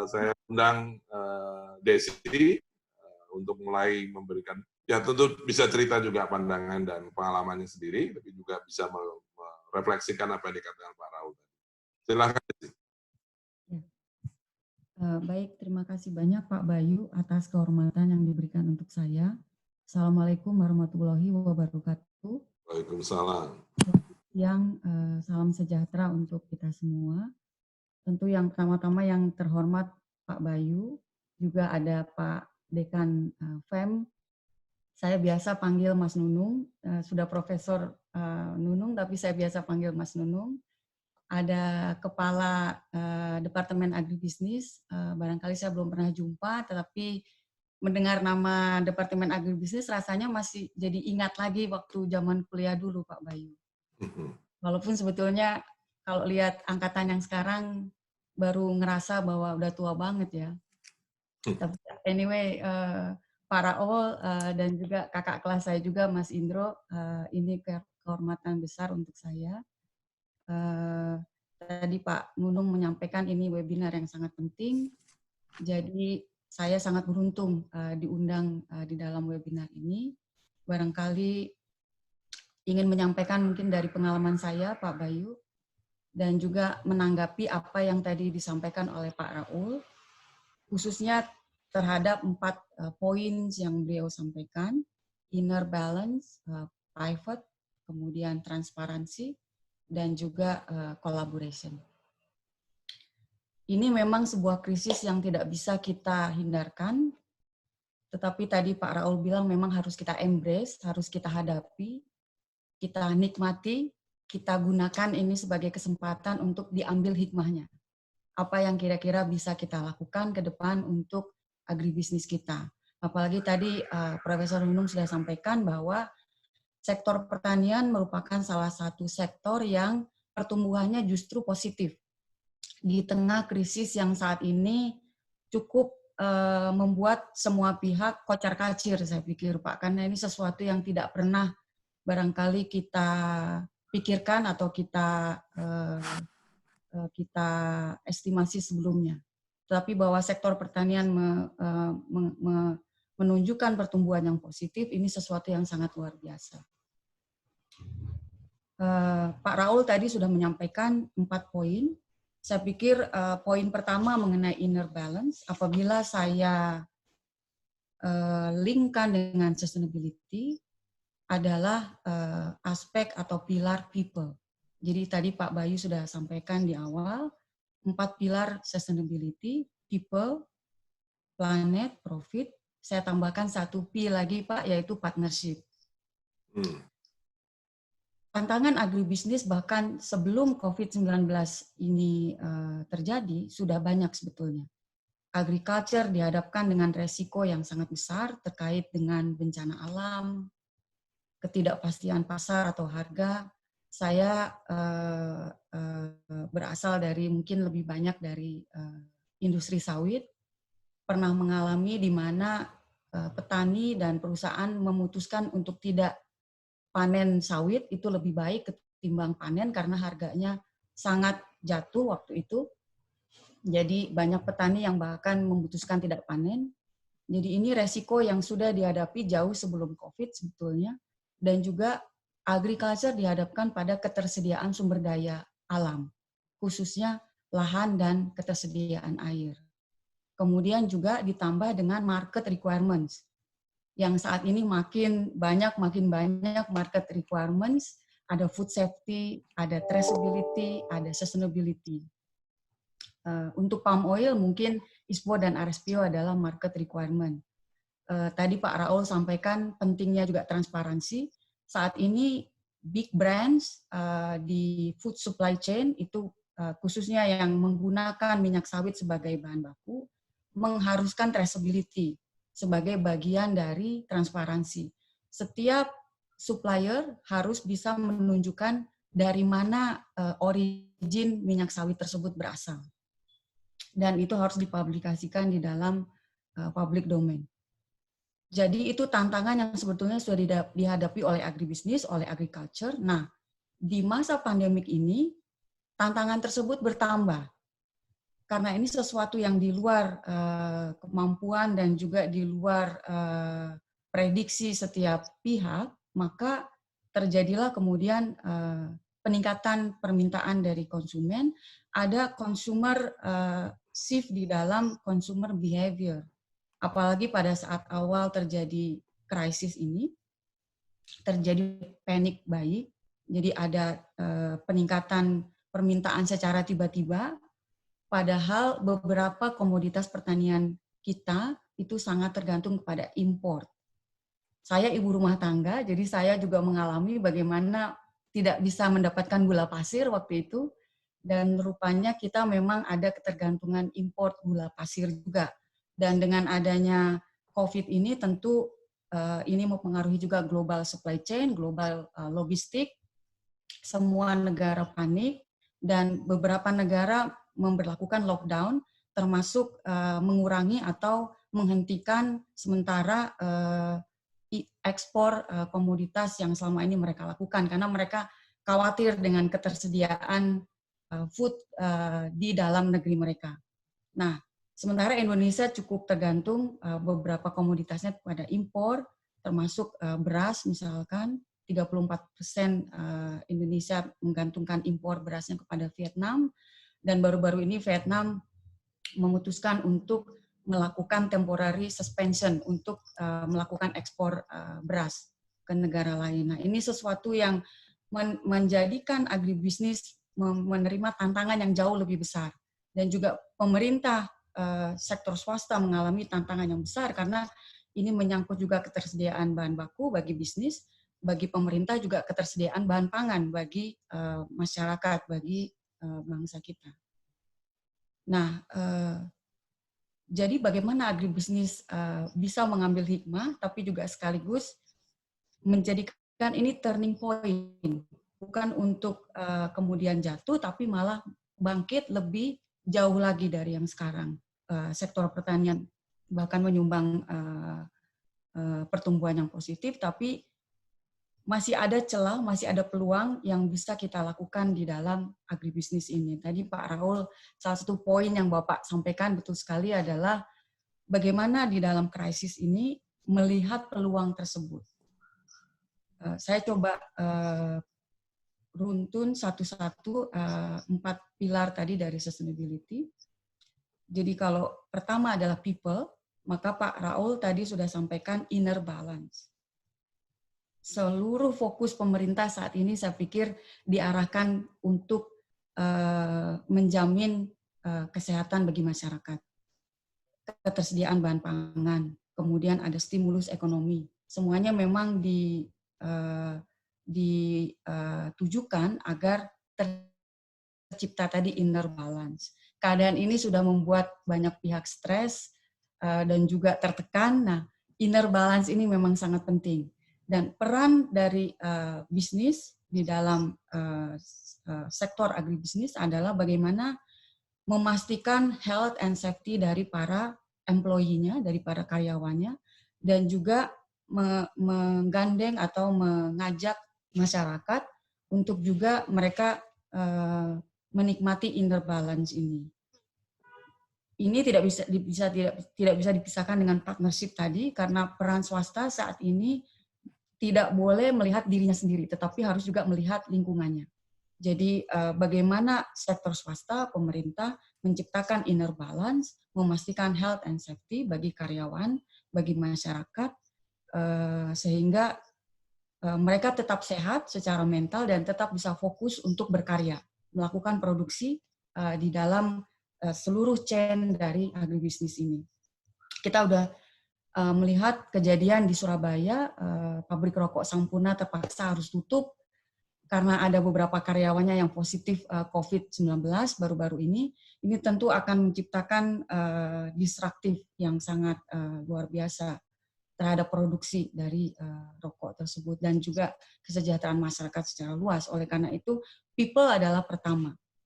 saya undang Desi untuk mulai memberikan, ya tentu bisa cerita juga pandangan dan pengalamannya sendiri, tapi juga bisa merefleksikan apa yang dikatakan Pak Raul. Silakan. Ya. Baik, terima kasih banyak Pak Bayu atas kehormatan yang diberikan untuk saya. Assalamualaikum warahmatullahi wabarakatuh. Waalaikumsalam. Yang salam sejahtera untuk kita semua. Tentu yang pertama-tama yang terhormat Pak Bayu, juga ada Pak Dekan FEM. Saya biasa panggil Mas Nunung, sudah Profesor Nunung, tapi saya biasa panggil Mas Nunung. Ada Kepala Departemen Agribisnis, barangkali saya belum pernah jumpa, tetapi mendengar nama Departemen Agribisnis rasanya masih jadi ingat lagi waktu zaman kuliah dulu Pak Bayu. Walaupun sebetulnya kalau lihat angkatan yang sekarang baru ngerasa bahwa udah tua banget ya. Tapi anyway, Pak Raul dan juga kakak kelas saya juga Mas Indro, ini kehormatan besar untuk saya. Tadi Pak Nunung menyampaikan ini webinar yang sangat penting, jadi saya sangat beruntung diundang di dalam webinar ini. Barangkali ingin menyampaikan mungkin dari pengalaman saya Pak Bayu, dan juga menanggapi apa yang tadi disampaikan oleh Pak Raul, khususnya terhadap 4 poin yang beliau sampaikan: inner balance, private, kemudian transparansi, dan juga collaboration. Ini memang sebuah krisis yang tidak bisa kita hindarkan, tetapi tadi Pak Raul bilang memang harus kita embrace, harus kita hadapi, kita nikmati, kita gunakan ini sebagai kesempatan untuk diambil hikmahnya. Apa yang kira-kira bisa kita lakukan ke depan untuk agribisnis kita. Apalagi tadi Profesor Nunung sudah sampaikan bahwa sektor pertanian merupakan salah satu sektor yang pertumbuhannya justru positif. Di tengah krisis yang saat ini cukup membuat semua pihak kocar-kacir, saya pikir Pak, karena ini sesuatu yang tidak pernah barangkali kita pikirkan atau kita estimasi sebelumnya. Tetapi bahwa sektor pertanian menunjukkan pertumbuhan yang positif, ini sesuatu yang sangat luar biasa. Pak Raul tadi sudah menyampaikan 4 poin. Saya pikir poin pertama mengenai inner balance, apabila saya linkkan dengan sustainability, adalah aspek atau pilar people. Jadi tadi Pak Bayu sudah sampaikan di awal, 4 pilar sustainability, people, planet, profit. Saya tambahkan 1 P lagi Pak, yaitu partnership. Tantangan agribisnis bahkan sebelum COVID-19 ini terjadi, sudah banyak sebetulnya. Agriculture dihadapkan dengan resiko yang sangat besar terkait dengan bencana alam, ketidakpastian pasar atau harga. Saya berasal dari mungkin lebih banyak dari industri sawit, pernah mengalami di mana petani dan perusahaan memutuskan untuk tidak panen sawit, itu lebih baik ketimbang panen karena harganya sangat jatuh waktu itu. Jadi banyak petani yang bahkan memutuskan tidak panen. Jadi ini resiko yang sudah dihadapi jauh sebelum COVID sebetulnya. Dan juga agriculture dihadapkan pada ketersediaan sumber daya alam, khususnya lahan dan ketersediaan air. Kemudian juga ditambah dengan market requirements, yang saat ini makin banyak market requirements, ada food safety, ada traceability, ada sustainability. Untuk palm oil mungkin ISPO dan RSPO adalah market requirement. Tadi Pak Raul sampaikan pentingnya juga transparansi. Saat ini big brands di food supply chain itu khususnya yang menggunakan minyak sawit sebagai bahan baku mengharuskan traceability sebagai bagian dari transparansi. Setiap supplier harus bisa menunjukkan dari mana origin minyak sawit tersebut berasal. Dan itu harus dipublikasikan di dalam public domain. Jadi itu tantangan yang sebetulnya sudah dihadapi oleh agribisnis, oleh agriculture. Nah, di masa pandemik ini, tantangan tersebut bertambah. karena ini sesuatu yang di luar kemampuan dan juga di luar prediksi setiap pihak, maka terjadilah kemudian peningkatan permintaan dari konsumen, ada consumer shift di dalam consumer behavior. Apalagi pada saat awal terjadi krisis ini, terjadi panic buying, jadi ada peningkatan permintaan secara tiba-tiba, padahal beberapa komoditas pertanian kita itu sangat tergantung kepada impor. Saya ibu rumah tangga, jadi saya juga mengalami bagaimana tidak bisa mendapatkan gula pasir waktu itu, dan rupanya kita memang ada ketergantungan impor gula pasir juga. Dan dengan adanya COVID ini tentu ini mempengaruhi juga global supply chain, global logistik, semua negara panik, dan beberapa negara memberlakukan lockdown, termasuk mengurangi atau menghentikan sementara ekspor komoditas yang selama ini mereka lakukan, karena mereka khawatir dengan ketersediaan food di dalam negeri mereka. Nah, sementara Indonesia cukup tergantung beberapa komoditasnya pada impor, termasuk beras misalkan, 34% Indonesia menggantungkan impor berasnya kepada Vietnam, dan baru-baru ini Vietnam memutuskan untuk melakukan temporary suspension untuk melakukan ekspor beras ke negara lain. Nah, ini sesuatu yang menjadikan agribisnis menerima tantangan yang jauh lebih besar. Dan juga pemerintah, sektor swasta mengalami tantangan yang besar karena ini menyangkut juga ketersediaan bahan baku bagi bisnis, bagi pemerintah juga ketersediaan bahan pangan bagi masyarakat, bagi bangsa kita. Nah, jadi bagaimana agribisnis bisa mengambil hikmah, tapi juga sekaligus menjadikan ini turning point, bukan untuk kemudian jatuh, tapi malah bangkit lebih jauh lagi dari yang sekarang. Sektor pertanian bahkan menyumbang pertumbuhan yang positif, tapi masih ada celah, masih ada peluang yang bisa kita lakukan di dalam agribisnis ini. Tadi Pak Raul, salah satu poin yang Bapak sampaikan betul sekali adalah bagaimana di dalam krisis ini melihat peluang tersebut. Saya coba runtun satu-satu 4 pilar tadi dari sustainability. Jadi kalau pertama adalah people, maka Pak Raul tadi sudah sampaikan inner balance. Seluruh fokus pemerintah saat ini saya pikir diarahkan untuk menjamin kesehatan bagi masyarakat, ketersediaan bahan pangan, kemudian ada stimulus ekonomi. Semuanya memang ditujukan agar tercipta tadi inner balance. Keadaan ini sudah membuat banyak pihak stres dan juga tertekan. Nah, inner balance ini memang sangat penting. Dan peran dari bisnis di dalam sektor agribisnis adalah bagaimana memastikan health and safety dari para employee-nya, dari para karyawannya, dan juga menggandeng atau mengajak masyarakat untuk juga mereka menikmati inner balance ini. Ini tidak bisa dipisahkan dengan partnership tadi, karena peran swasta saat ini tidak boleh melihat dirinya sendiri, tetapi harus juga melihat lingkungannya. Jadi bagaimana sektor swasta, pemerintah menciptakan inner balance, memastikan health and safety bagi karyawan, bagi masyarakat, sehingga mereka tetap sehat secara mental dan tetap bisa fokus untuk berkarya, melakukan produksi di dalam seluruh chain dari agribisnis ini. Kita udah melihat kejadian di Surabaya, pabrik rokok Sampurna terpaksa harus tutup karena ada beberapa karyawannya yang positif COVID-19 baru-baru ini. Ini tentu akan menciptakan disruptif yang sangat luar biasa terhadap produksi dari rokok tersebut dan juga kesejahteraan masyarakat secara luas. Oleh karena itu, people adalah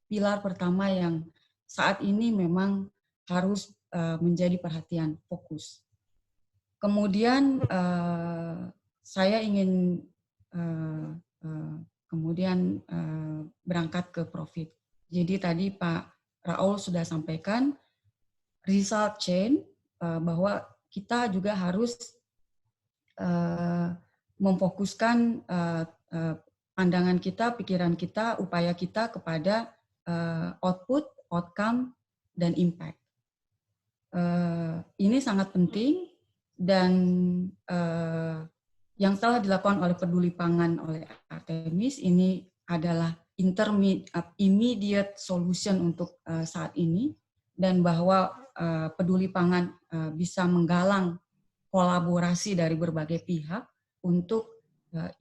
pilar pertama yang saat ini memang harus menjadi perhatian fokus. Kemudian saya ingin kemudian berangkat ke profit. Jadi tadi Pak Raul sudah sampaikan, result chain, bahwa kita juga harus memfokuskan pandangan kita, pikiran kita, upaya kita kepada output, outcome, dan impact. Ini sangat penting dan yang telah dilakukan oleh Peduli Pangan oleh Artemis ini adalah immediate solution untuk saat ini, dan bahwa Peduli Pangan bisa menggalang kolaborasi dari berbagai pihak untuk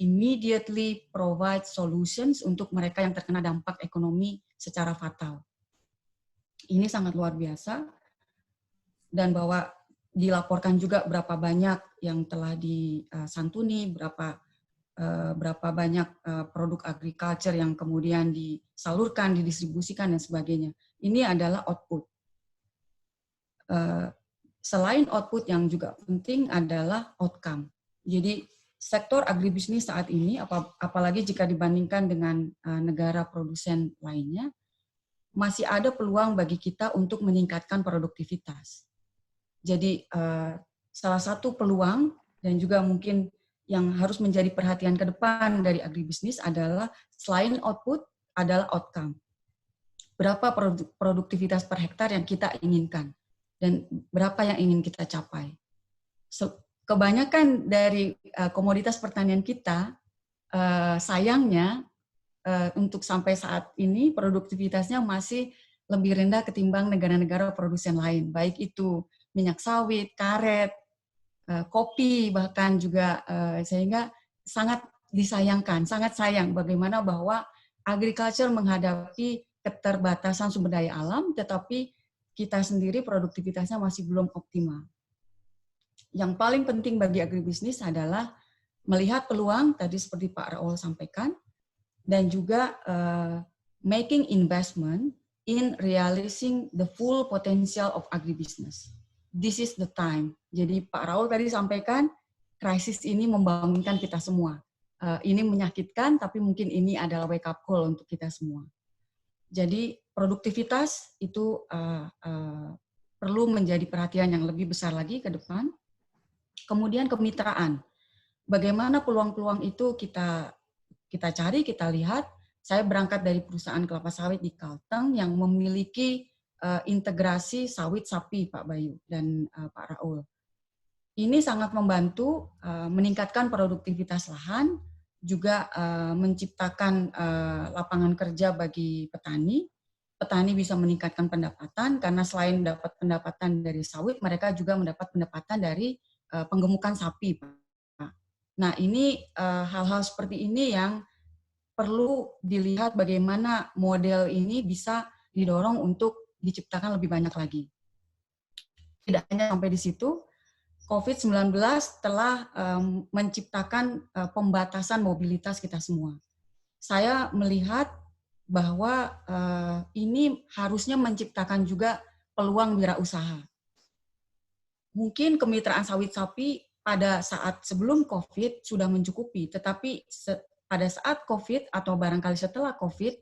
immediately provide solutions untuk mereka yang terkena dampak ekonomi secara fatal. Ini sangat luar biasa, dan bahwa dilaporkan juga berapa banyak yang telah disantuni, berapa banyak produk agriculture yang kemudian disalurkan, didistribusikan, dan sebagainya. Ini adalah output. Selain output, yang juga penting adalah outcome. Jadi sektor agribisnis saat ini, apalagi jika dibandingkan dengan negara produsen lainnya, masih ada peluang bagi kita untuk meningkatkan produktivitas. Jadi salah satu peluang dan juga mungkin yang harus menjadi perhatian ke depan dari agribisnis adalah selain output adalah outcome. Berapa produktivitas per hektar yang kita inginkan dan berapa yang ingin kita capai. Kebanyakan dari komoditas pertanian kita sayangnya untuk sampai saat ini produktivitasnya masih lebih rendah ketimbang negara-negara produsen lain, baik itu minyak sawit, karet, kopi, bahkan juga sehingga sangat disayangkan, sangat sayang bagaimana bahwa agriculture menghadapi keterbatasan sumber daya alam, tetapi kita sendiri produktivitasnya masih belum optimal. Yang paling penting bagi agribisnis adalah melihat peluang, tadi seperti Pak Raul sampaikan, dan juga making investment in realizing the full potential of agribusiness. This is the time. Jadi Pak Raul tadi sampaikan, krisis ini membangunkan kita semua. Ini menyakitkan, tapi mungkin ini adalah wake up call untuk kita semua. Jadi produktivitas itu perlu menjadi perhatian yang lebih besar lagi ke depan. Kemudian kemitraan. Bagaimana peluang-peluang itu kita cari, kita lihat. Saya berangkat dari perusahaan kelapa sawit di Kalteng yang memiliki integrasi sawit sapi, Pak Bayu dan Pak Raul. Ini sangat membantu meningkatkan produktivitas lahan, juga menciptakan lapangan kerja bagi petani. Petani bisa meningkatkan pendapatan karena selain dapat pendapatan dari sawit, mereka juga mendapat pendapatan dari penggemukan sapi, Pak. Nah, ini hal-hal seperti ini yang perlu dilihat bagaimana model ini bisa didorong untuk diciptakan lebih banyak lagi. Tidak hanya sampai di situ, COVID-19 telah menciptakan pembatasan mobilitas kita semua. Saya melihat bahwa ini harusnya menciptakan juga peluang wirausaha. Mungkin kemitraan sawit sapi pada saat sebelum COVID sudah mencukupi, tetapi pada saat COVID atau barangkali setelah COVID,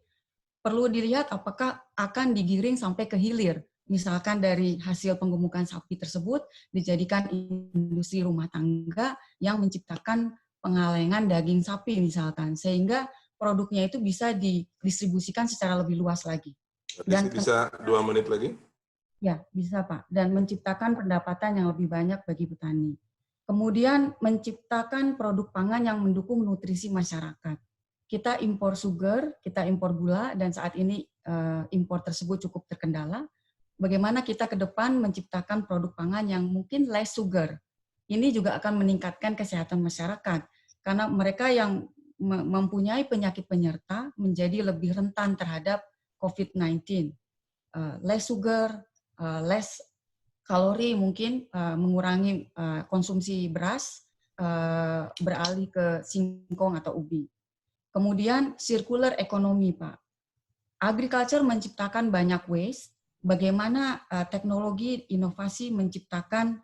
perlu dilihat apakah akan digiring sampai ke hilir. Misalkan dari hasil penggemukan sapi tersebut dijadikan industri rumah tangga yang menciptakan pengalengan daging sapi misalkan, sehingga produknya itu bisa didistribusikan secara lebih luas lagi. Dan bisa 2 menit lagi? Ya, bisa Pak. Dan menciptakan pendapatan yang lebih banyak bagi petani. Kemudian menciptakan produk pangan yang mendukung nutrisi masyarakat. Kita impor sugar, kita impor gula, dan saat ini impor tersebut cukup terkendala. Bagaimana kita ke depan menciptakan produk pangan yang mungkin less sugar. Ini juga akan meningkatkan kesehatan masyarakat. Karena mereka yang mempunyai penyakit penyerta menjadi lebih rentan terhadap COVID-19. Less sugar, less kalori mungkin, mengurangi konsumsi beras, beralih ke singkong atau ubi. Kemudian circular economy, Pak. Agriculture menciptakan banyak waste, bagaimana teknologi inovasi menciptakan,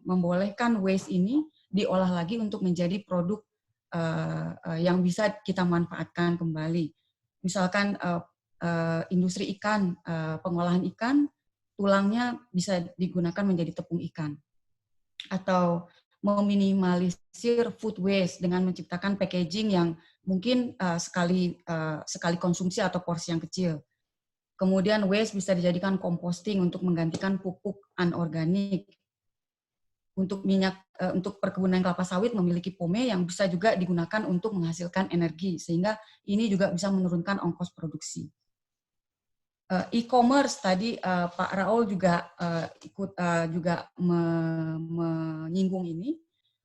membolehkan waste ini diolah lagi untuk menjadi produk yang bisa kita manfaatkan kembali. Misalkan industri ikan, pengolahan ikan, tulangnya bisa digunakan menjadi tepung ikan. Atau meminimalisir food waste dengan menciptakan packaging yang mungkin sekali konsumsi atau porsi yang kecil. Kemudian waste bisa dijadikan composting untuk menggantikan pupuk anorganik. Untuk untuk perkebunan kelapa sawit memiliki pome yang bisa juga digunakan untuk menghasilkan energi, sehingga ini juga bisa menurunkan ongkos produksi. E-commerce tadi Pak Raul juga ikut juga menyinggung ini.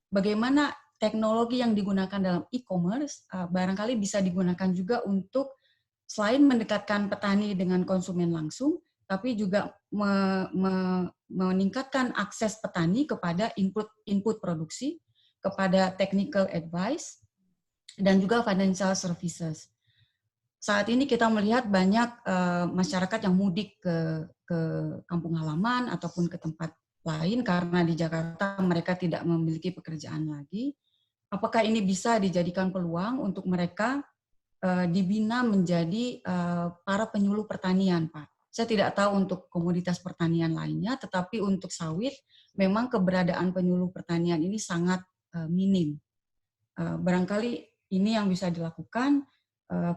Bagaimana teknologi yang digunakan dalam e-commerce barangkali bisa digunakan juga untuk selain mendekatkan petani dengan konsumen langsung, tapi juga meningkatkan akses petani kepada input produksi, kepada technical advice, dan juga financial services. Saat ini kita melihat banyak masyarakat yang mudik ke kampung halaman ataupun ke tempat lain karena di Jakarta mereka tidak memiliki pekerjaan lagi. Apakah ini bisa dijadikan peluang untuk mereka dibina menjadi para penyuluh pertanian, Pak? Saya tidak tahu untuk komoditas pertanian lainnya, tetapi untuk sawit memang keberadaan penyuluh pertanian ini sangat minim. Barangkali ini yang bisa dilakukan,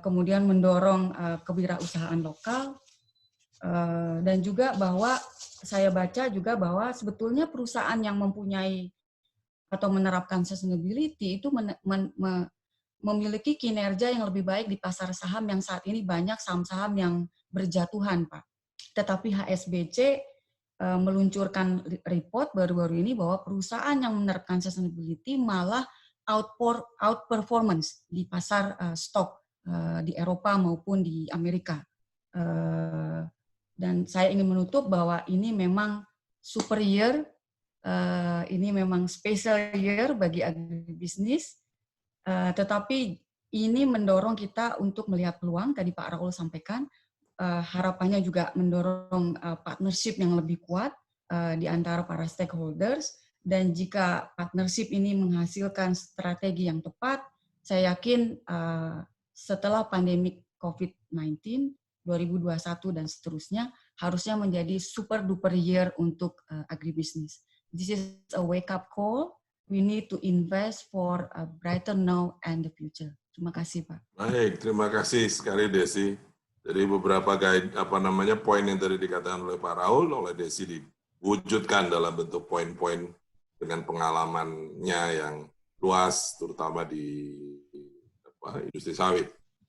kemudian mendorong kewirausahaan lokal, dan juga bahwa saya baca juga bahwa sebetulnya perusahaan yang mempunyai atau menerapkan sustainability itu memiliki kinerja yang lebih baik di pasar saham yang saat ini banyak saham-saham yang berjatuhan, Pak. Tetapi HSBC meluncurkan report baru-baru ini bahwa perusahaan yang menerapkan sustainability malah outperformance di pasar stok di Eropa maupun di Amerika. Dan saya ingin menutup bahwa ini memang super year, ini memang special year bagi agribisnis, tetapi ini mendorong kita untuk melihat peluang, tadi Pak Raul sampaikan, harapannya juga mendorong partnership yang lebih kuat di antara para stakeholders, dan jika partnership ini menghasilkan strategi yang tepat, saya yakin setelah pandemi COVID-19, 2021 dan seterusnya, harusnya menjadi super duper year untuk agribisnis. This is a wake up call. We need to invest for a brighter now and the future. Terima kasih, Pak. Baik, terima kasih sekali Desi. Jadi beberapa poin yang tadi dikatakan oleh Pak Raul, oleh Desi diwujudkan dalam bentuk poin-poin dengan pengalamannya yang luas, terutama di industri sawit.